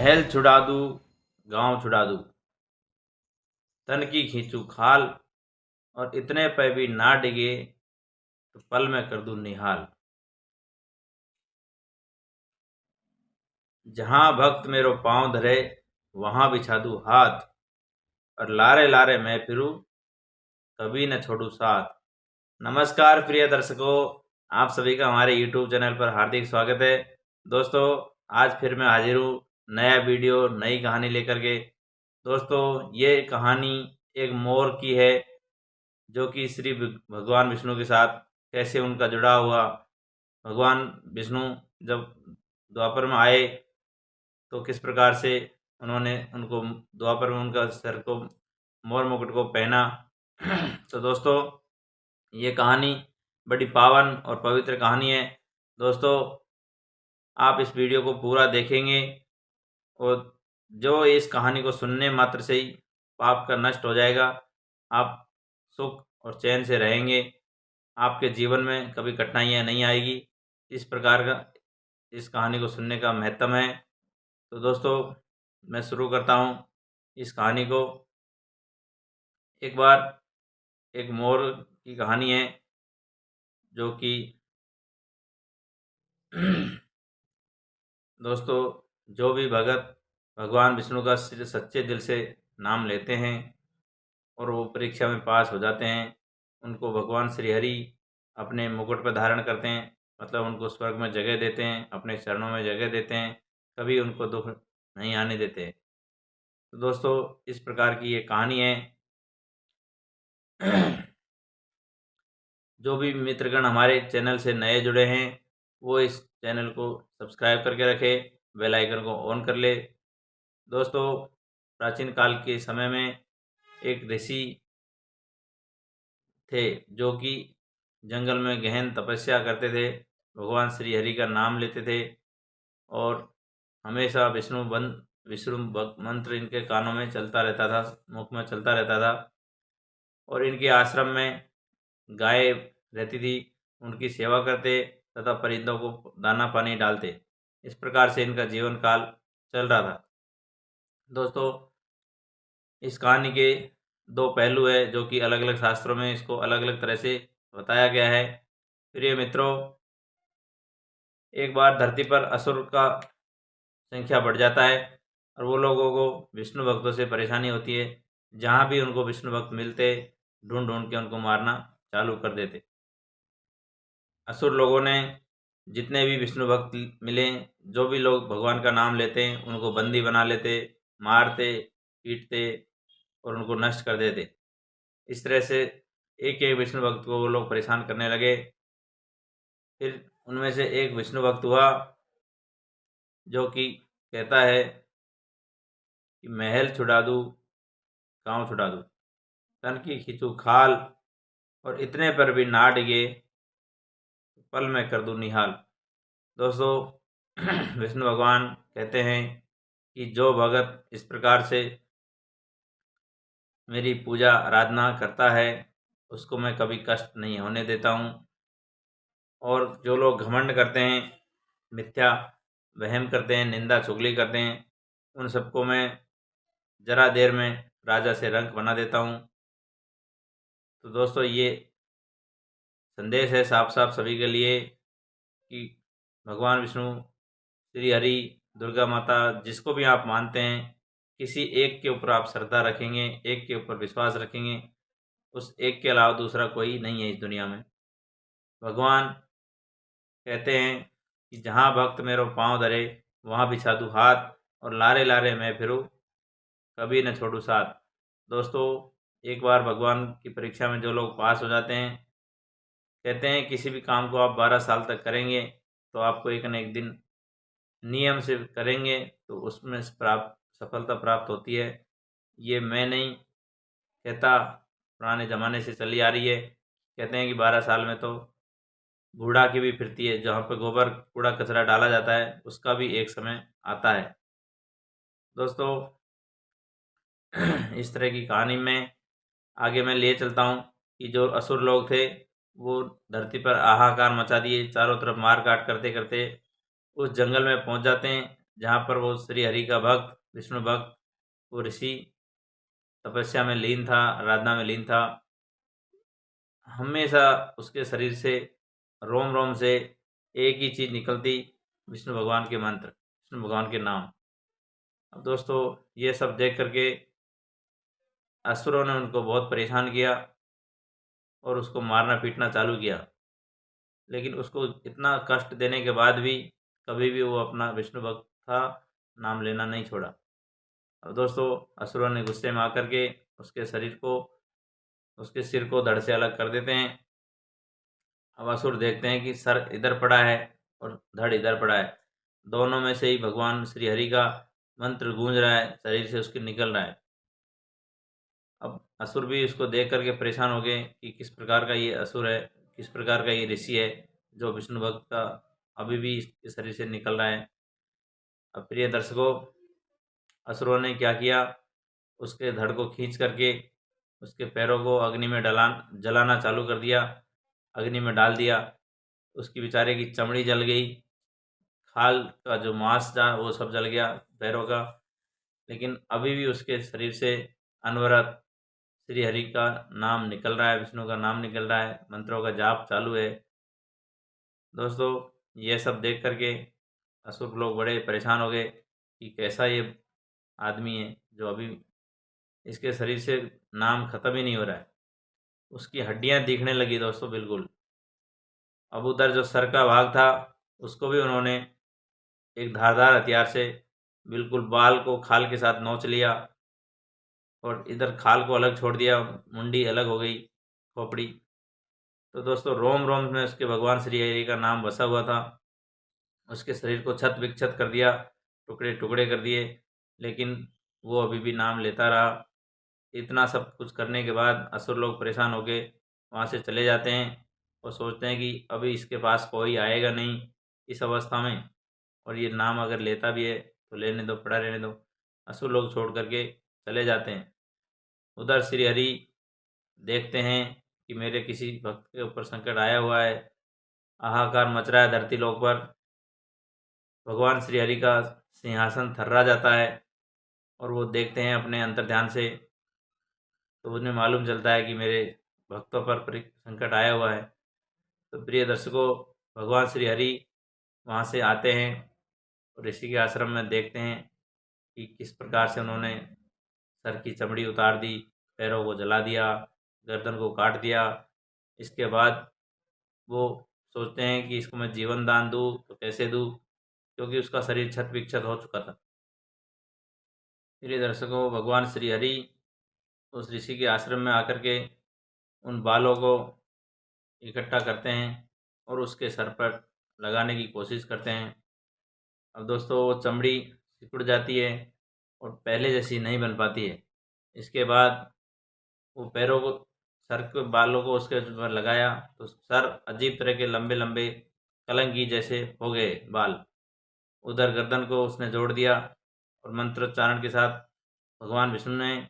महल छुड़ा दूँ, गाँव छुड़ा दूँ, तन की खींचूँ खाल, और इतने पे भी ना डिगे तो पल में कर दूँ निहाल। जहाँ भक्त मेरो पाँव धरे, वहाँ बिछा दूँ हाथ, और लारे लारे मैं फिरूँ, कभी न छोड़ूँ साथ। नमस्कार प्रिय दर्शकों, आप सभी का हमारे YouTube चैनल पर हार्दिक स्वागत है। दोस्तों, आज फिर मैं हाजिर हूँ नया वीडियो, नई कहानी लेकर के। दोस्तों, ये कहानी एक मोर की है, जो कि श्री भगवान विष्णु के साथ कैसे उनका जुड़ा हुआ। भगवान विष्णु जब द्वापर में आए तो किस प्रकार से उन्होंने उनको द्वापर में उनका सर को मोर मुकुट को पहना। तो दोस्तों, ये कहानी बड़ी पावन और पवित्र कहानी है। दोस्तों, आप इस वीडियो को पूरा देखेंगे और जो इस कहानी को सुनने मात्र से ही पाप का नष्ट हो जाएगा। आप सुख और चैन से रहेंगे, आपके जीवन में कभी कठिनाइयाँ नहीं आएगी। इस प्रकार का इस कहानी को सुनने का महत्व है। तो दोस्तों, मैं शुरू करता हूँ इस कहानी को। एक बार एक मोर की कहानी है, जो कि दोस्तों, जो भी भगत भगवान विष्णु का सच्चे दिल से नाम लेते हैं और वो परीक्षा में पास हो जाते हैं, उनको भगवान श्री हरि अपने मुकुट पर धारण करते हैं, मतलब उनको स्वर्ग में जगह देते हैं, अपने चरणों में जगह देते हैं, कभी उनको दुख नहीं आने देते। तो दोस्तों, इस प्रकार की ये कहानी है। जो भी मित्रगण हमारे चैनल से नए जुड़े हैं, वो इस चैनल को सब्सक्राइब करके रखें, बेल आइकन को ऑन कर ले। दोस्तों, प्राचीन काल के समय में एक ऋषि थे, जो कि जंगल में गहन तपस्या करते थे, भगवान श्री हरि का नाम लेते थे और हमेशा विष्णु मंत्र इनके कानों में चलता रहता था, मुख में चलता रहता था। और इनके आश्रम में गाय रहती थी, उनकी सेवा करते तथा परिंदों को दाना पानी डालते। इस प्रकार से इनका जीवन काल चल रहा था। दोस्तों, इस कहानी के दो पहलू है, जो कि अलग अलग शास्त्रों में इसको अलग अलग तरह से बताया गया है। प्रिय मित्रों, एक बार धरती पर असुर का संख्या बढ़ जाता है और वो लोगों को विष्णु भक्तों से परेशानी होती है। जहाँ भी उनको विष्णु भक्त मिलते, ढूंढ ढूंढ के उनको मारना चालू कर देते। असुर लोगों ने जितने भी विष्णु भक्त मिले, जो भी लोग भगवान का नाम लेते हैं, उनको बंदी बना लेते, मारते, पीटते और उनको नष्ट कर देते। इस तरह से एक एक विष्णु भक्त को वो लोग परेशान करने लगे। फिर उनमें से एक विष्णु भक्त हुआ, जो कि कहता है कि महल छुड़ा दूँ, गाँव छुड़ा दूँ, तन की खींचूँ खाल, और इतने पर भी ना डिगे, पल में कर दूँ निहाल। दोस्तों, विष्णु भगवान कहते हैं कि जो भगत इस प्रकार से मेरी पूजा आराधना करता है, उसको मैं कभी कष्ट नहीं होने देता हूँ। और जो लोग घमंड करते हैं, मिथ्या वहम करते हैं, निंदा चुगली करते हैं, उन सबको मैं जरा देर में राजा से रंक बना देता हूँ। तो दोस्तों, ये संदेश है साफ साफ सभी के लिए कि भगवान विष्णु, श्री हरि, दुर्गा माता, जिसको भी आप मानते हैं, किसी एक के ऊपर आप श्रद्धा रखेंगे, एक के ऊपर विश्वास रखेंगे, उस एक के अलावा दूसरा कोई नहीं है इस दुनिया में। भगवान कहते हैं कि जहाँ भक्त मेरो पाँव धरे, वहाँ बिछा दूँ हाथ, और लारे लारे मैं फिरूँ, कभी न छोड़ूँ साथ। दोस्तों, एक बार भगवान की परीक्षा में जो लोग पास हो जाते हैं, कहते हैं किसी भी काम को आप 12 साल तक करेंगे तो आपको एक न एक दिन नियम से करेंगे तो उसमें सफलता प्राप्त होती है। ये मैं नहीं कहता, पुराने ज़माने से चली आ रही है। कहते हैं कि 12 साल में तो बूढ़ा की भी फिरती है, जहाँ पे गोबर कूड़ा कचरा डाला जाता है, उसका भी एक समय आता है। दोस्तों, इस तरह की कहानी में आगे मैं लिए चलता हूँ कि जो असुर लोग थे, वो धरती पर हाहाकार मचा दिए, चारों तरफ मार काट करते करते उस जंगल में पहुँच जाते हैं, जहाँ पर वो श्री हरि का भक्त, विष्णु भक्त, वो ऋषि तपस्या में लीन था, आराधना में लीन था। हमेशा उसके शरीर से, रोम रोम से एक ही चीज़ निकलती, विष्णु भगवान के मंत्र, विष्णु भगवान के नाम। अब दोस्तों, ये सब देख करके असुरों ने उनको बहुत परेशान किया और उसको मारना पीटना चालू किया। लेकिन उसको इतना कष्ट देने के बाद भी कभी भी वो अपना विष्णु भक्त था, नाम लेना नहीं छोड़ा। अब दोस्तों, असुरों ने गुस्से में आकर के उसके शरीर को, उसके सिर को धड़ से अलग कर देते हैं। अब असुर देखते हैं कि सर इधर पड़ा है और धड़ इधर पड़ा है, दोनों में से ही भगवान श्री हरि का मंत्र गूंज रहा है, शरीर से उसके निकल रहा है। अब असुर भी इसको देख करके परेशान हो गए कि किस प्रकार का ये असुर है, किस प्रकार का ये ऋषि है जो विष्णु भक्त का अभी भी इसके शरीर से निकल रहा है। अब प्रिय दर्शकों, असुरों ने क्या किया, उसके धड़ को खींच करके उसके पैरों को अग्नि में जलाना चालू कर दिया, अग्नि में डाल दिया। उसकी बेचारे की चमड़ी जल गई, खाल का जो मांस था वो सब जल गया पैरों का। लेकिन अभी भी उसके शरीर से अनवरत श्री हरि का नाम निकल रहा है, विष्णु का नाम निकल रहा है, मंत्रों का जाप चालू है। दोस्तों, ये सब देख करके असुर लोग बड़े परेशान हो गए कि कैसा ये आदमी है जो अभी इसके शरीर से नाम ख़त्म ही नहीं हो रहा है। उसकी हड्डियां दिखने लगी दोस्तों बिल्कुल। अब उधर जो सर का भाग था उसको भी उन्होंने एक धारदार हथियार से बिल्कुल बाल को खाल के साथ नोच लिया और इधर खाल को अलग छोड़ दिया, मुंडी अलग हो गई, खोपड़ी। तो दोस्तों, रोम रोम में उसके भगवान श्री हरि का नाम बसा हुआ था। उसके शरीर को छत विक्षत कर दिया, टुकड़े टुकड़े कर दिए, लेकिन वो अभी भी नाम लेता रहा। इतना सब कुछ करने के बाद असुर लोग परेशान हो गए, वहाँ से चले जाते हैं और सोचते हैं कि अभी इसके पास कोई आएगा नहीं इस अवस्था में, और ये नाम अगर लेता भी है तो लेने दो, पड़ा रहने दो। असुर लोग छोड़ करके चले जाते हैं। उधर श्री हरि देखते हैं कि मेरे किसी भक्त के ऊपर संकट आया हुआ है, हाहाकार मच रहा है धरती लोक पर। भगवान श्री हरि का सिंहासन थर्रा जाता है और वो देखते हैं अपने अंतर ध्यान से, तो उन्हें मालूम चलता है कि मेरे भक्तों पर संकट आया हुआ है। तो प्रिय दर्शकों, भगवान श्री हरि वहाँ से आते हैं और ऋषि के आश्रम में देखते हैं कि किस प्रकार से उन्होंने सर की चमड़ी उतार दी, पैरों को जला दिया, गर्दन को काट दिया। इसके बाद वो सोचते हैं कि इसको मैं जीवन दान दूँ तो कैसे दूँ, क्योंकि उसका शरीर छत विक्षत हो चुका था। प्रिय दर्शकों, भगवान श्री हरि उस ऋषि के आश्रम में आकर के उन बालों को इकट्ठा करते हैं और उसके सर पर लगाने की कोशिश करते हैं। अब दोस्तों, वो चमड़ी सिकुड़ जाती है और पहले जैसी नहीं बन पाती है। इसके बाद वो पैरों को, सर के बालों को उसके ऊपर लगाया तो सर अजीब तरह के लंबे लंबे कलंगी जैसे हो गए बाल। उधर गर्दन को उसने जोड़ दिया और मंत्रोच्चारण के साथ भगवान विष्णु ने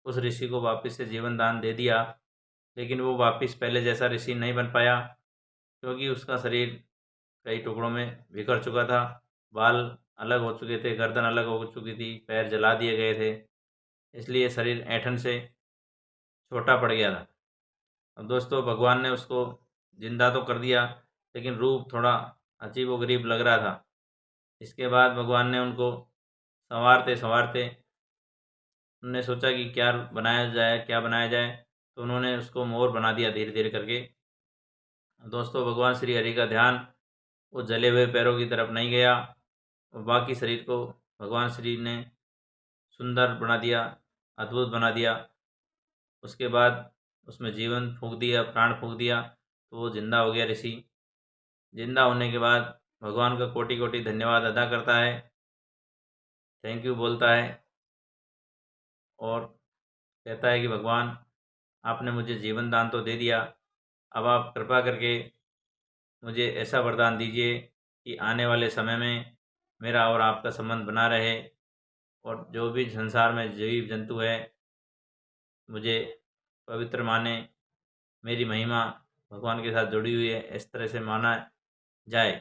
उस ऋषि को वापस से जीवन दान दे दिया। लेकिन वो वापस पहले जैसा ऋषि नहीं बन पाया, क्योंकि उसका शरीर कई टुकड़ों में बिखर चुका था, बाल अलग हो चुके थे, गर्दन अलग हो चुकी थी, पैर जला दिए गए थे, इसलिए शरीर ऐंठन से छोटा पड़ गया था। अब दोस्तों, भगवान ने उसको जिंदा तो कर दिया, लेकिन रूप थोड़ा अजीबोगरीब लग रहा था। इसके बाद भगवान ने उनको संवारते संवारते, उन्होंने सोचा कि क्या बनाया जाए, क्या बनाया जाए, तो उन्होंने उसको मोर बना दिया धीरे धीरे करके। दोस्तों, भगवान श्री हरि का ध्यान वो जले हुए पैरों की तरफ नहीं गया और बाकी शरीर को भगवान श्री ने सुंदर बना दिया, अद्भुत बना दिया। उसके बाद उसमें जीवन फूंक दिया, प्राण फूंक दिया, तो वो जिंदा हो गया ऋषि। जिंदा होने के बाद भगवान का कोटि कोटि धन्यवाद अदा करता है, थैंक यू बोलता है और कहता है कि भगवान, आपने मुझे जीवन दान तो दे दिया, अब आप कृपा करके मुझे ऐसा वरदान दीजिए कि आने वाले समय में मेरा और आपका संबंध बना रहे, और जो भी संसार में जीव जंतु है मुझे पवित्र माने, मेरी महिमा भगवान के साथ जुड़ी हुई है, इस तरह से माना जाए।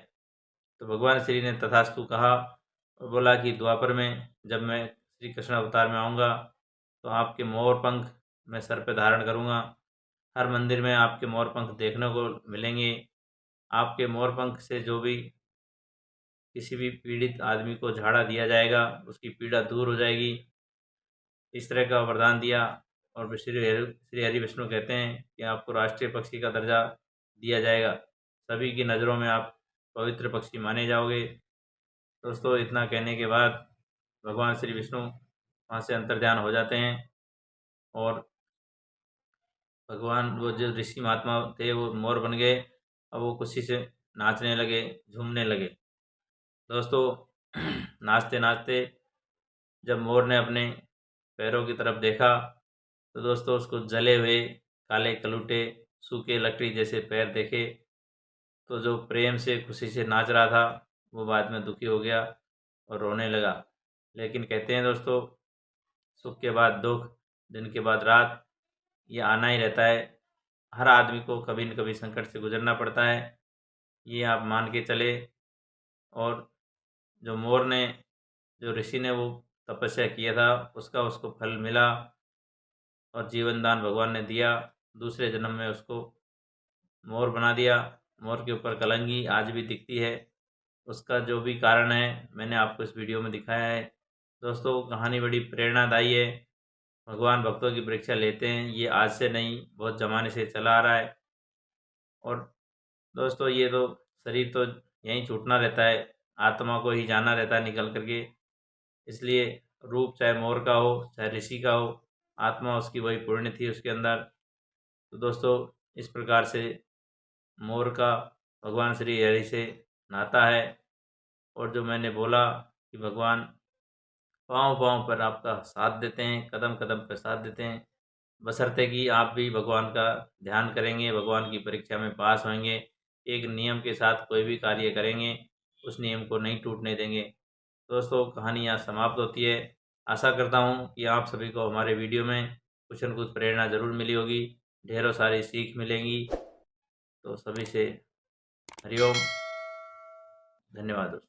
तो भगवान श्री ने तथास्तु कहा और बोला कि द्वापर में जब मैं श्री कृष्ण अवतार में आऊँगा तो आपके मोर पंख मैं सर पे धारण करूँगा। हर मंदिर में आपके मोर पंख देखने को मिलेंगे। आपके मोर पंख से जो भी किसी भी पीड़ित आदमी को झाड़ा दिया जाएगा, उसकी पीड़ा दूर हो जाएगी। इस तरह का वरदान दिया। और श्री हरि विष्णु कहते हैं कि आपको राष्ट्रीय पक्षी का दर्जा दिया जाएगा। सभी की नज़रों में आप पवित्र पक्षी माने जाओगे। दोस्तों, इतना कहने के बाद भगवान श्री विष्णु वहाँ से अंतर्ध्यान हो जाते हैं और भगवान वो जो ऋषि महात्मा थे वो मोर बन गए। अब वो खुशी से नाचने लगे, झूमने लगे। दोस्तों, नाचते नाचते जब मोर ने अपने पैरों की तरफ देखा तो दोस्तों उसको जले हुए काले कलूटे सूखे लकड़ी जैसे पैर देखे। तो जो प्रेम से खुशी से नाच रहा था वो बाद में दुखी हो गया और रोने लगा। लेकिन कहते हैं दोस्तों, सुख के बाद दुख, दिन के बाद रात, ये आना ही रहता है। हर आदमी को कभी न कभी संकट से गुजरना पड़ता है, ये आप मान के चले। और जो मोर ने, जो ऋषि ने वो तपस्या किया था उसका उसको फल मिला और जीवन दान भगवान ने दिया। दूसरे जन्म में उसको मोर बना दिया। मोर के ऊपर कलंगी आज भी दिखती है। उसका जो भी कारण है मैंने आपको इस वीडियो में दिखाया है। दोस्तों, कहानी बड़ी प्रेरणादायी है। भगवान भक्तों की परीक्षा लेते हैं, ये आज से नहीं बहुत ज़माने से चला आ रहा है। और दोस्तों, ये तो शरीर तो यहीं छूटना रहता है, आत्मा को ही जाना रहता है निकल करके। इसलिए रूप चाहे मोर का हो चाहे ऋषि का हो, आत्मा उसकी वही पुण्य थी उसके अंदर। तो दोस्तों, इस प्रकार से मोर का भगवान श्री हरि से नाता है। और जो मैंने बोला कि भगवान पाँव-पाँव पर आपका साथ देते हैं, कदम-कदम पर साथ देते हैं, बशर्ते कि आप भी भगवान का ध्यान करेंगे, भगवान की परीक्षा में पास होंगे, एक नियम के साथ कोई भी कार्य करेंगे, उस नियम को नहीं टूटने देंगे। दोस्तों, कहानी यहाँ समाप्त होती है। आशा करता हूँ कि आप सभी को हमारे वीडियो में कुछ न कुछ प्रेरणा ज़रूर मिली होगी, ढेरों सारी सीख मिलेंगी। तो सभी से हरिओम, धन्यवाद दोस्तों।